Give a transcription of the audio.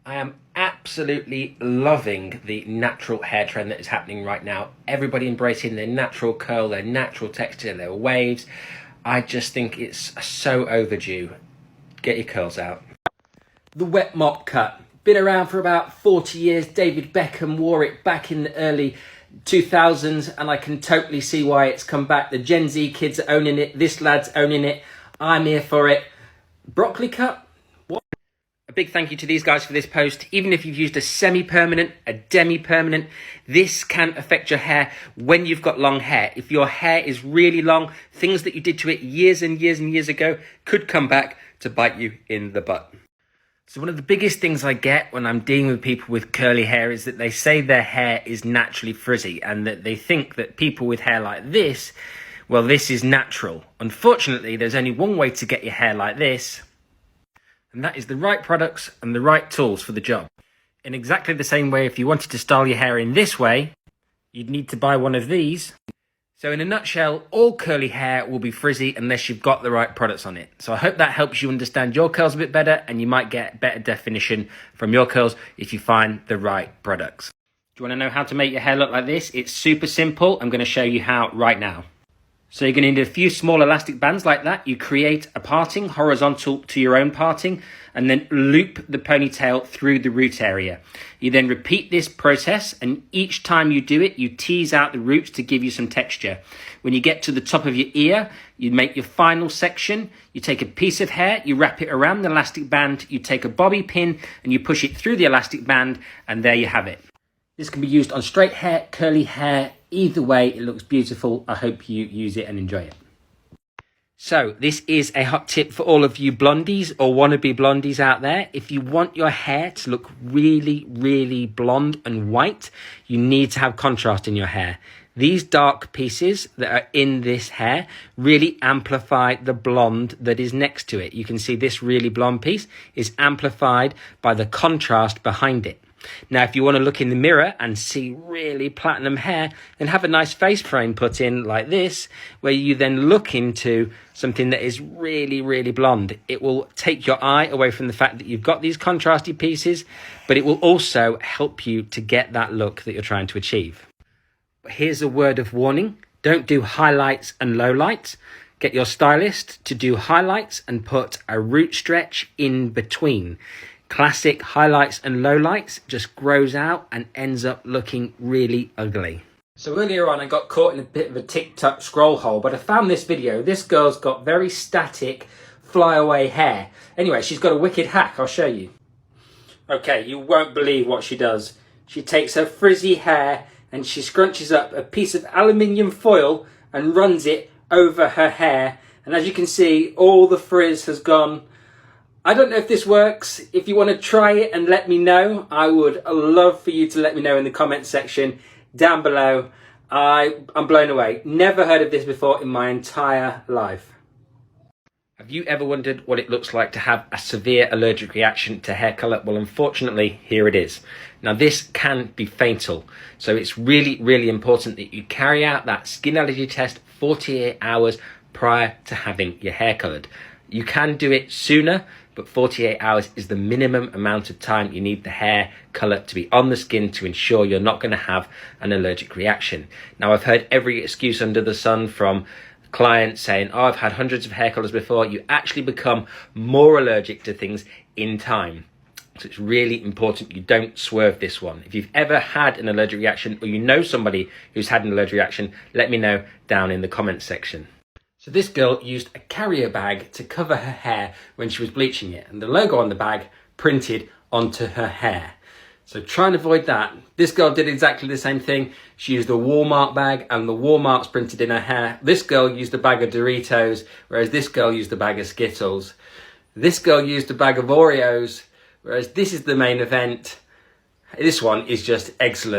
I am absolutely loving the natural hair trend that is happening right now. Everybody embracing their natural curl, their natural texture, their waves. I just think it's so overdue. Get your curls out. The wet mop cut. Been around for about 40 years. David Beckham wore it back in the early 2000s, and I can totally see why it's come back. The Gen Z kids are owning it. This lad's owning it. I'm here for it. Broccoli cut. A big thank you to these guys for this post. Even if you've used a semi-permanent, a demi-permanent, this can affect your hair when you've got long hair. If your hair is really long, things that you did to it years and years and years ago could come back to bite you in the butt. So one of the biggest things I get when I'm dealing with people with curly hair is that they say their hair is naturally frizzy and that they think that people with hair like this, well, this is natural. Unfortunately, there's only one way to get your hair like this, and that is the right products and the right tools for the job. In exactly the same way, if you wanted to style your hair in this way, you'd need to buy one of these. So in a nutshell, all curly hair will be frizzy unless you've got the right products on it. So I hope that helps you understand your curls a bit better, and you might get better definition from your curls if you find the right products. Do you want to know how to make your hair look like this? It's super simple. I'm going to show you how right now. So you're going to need a few small elastic bands like that. You create a parting horizontal to your own parting and then loop the ponytail through the root area. You then repeat this process, and each time you do it, you tease out the roots to give you some texture. When you get to the top of your ear, you make your final section. You take a piece of hair, you wrap it around the elastic band, you take a bobby pin and you push it through the elastic band, and there you have it. This can be used on straight hair, curly hair. Either way, it looks beautiful. I hope you use it and enjoy it. So this is a hot tip for all of you blondies or wannabe blondies out there. If you want your hair to look really, really blonde and white, you need to have contrast in your hair. These dark pieces that are in this hair really amplify the blonde that is next to it. You can see this really blonde piece is amplified by the contrast behind it. Now, if you want to look in the mirror and see really platinum hair, then have a nice face frame put in like this, where you then look into something that is really, really blonde. It will take your eye away from the fact that you've got these contrasty pieces, but it will also help you to get that look that you're trying to achieve. But here's a word of warning. Don't do highlights and lowlights. Get your stylist to do highlights and put a root stretch in between. Classic highlights and lowlights just grows out and ends up looking really ugly. So earlier on I got caught in a bit of a TikTok scroll hole, but I found this video. This girl's got very static flyaway hair. Anyway, she's got a wicked hack. I'll show you. Okay, you won't believe what she does. She takes her frizzy hair and she scrunches up a piece of aluminium foil and runs it over her hair. And as you can see, all the frizz has gone. I don't know if this works. If you want to try it and let me know, I would love for you to let me know in the comment section down below. I'm blown away. Never heard of this before in my entire life. Have you ever wondered what it looks like to have a severe allergic reaction to hair colour? Well, unfortunately, here it is. Now, this can be fatal. So it's really, really important that you carry out that skin allergy test 48 hours prior to having your hair coloured. You can do it sooner, but 48 hours is the minimum amount of time you need the hair colour to be on the skin to ensure you're not going to have an allergic reaction. Now, I've heard every excuse under the sun from clients saying, oh, I've had hundreds of hair colours before. You actually become more allergic to things in time. So it's really important you don't swerve this one. If you've ever had an allergic reaction, or you know somebody who's had an allergic reaction, let me know down in the comments section. So this girl used a carrier bag to cover her hair when she was bleaching it, and the logo on the bag printed onto her hair. So try and avoid that. This girl did exactly the same thing. She used a Walmart bag and the Walmart's printed in her hair. This girl used a bag of Doritos, whereas this girl used a bag of Skittles. This girl used a bag of Oreos, whereas this is the main event. This one is just excellent.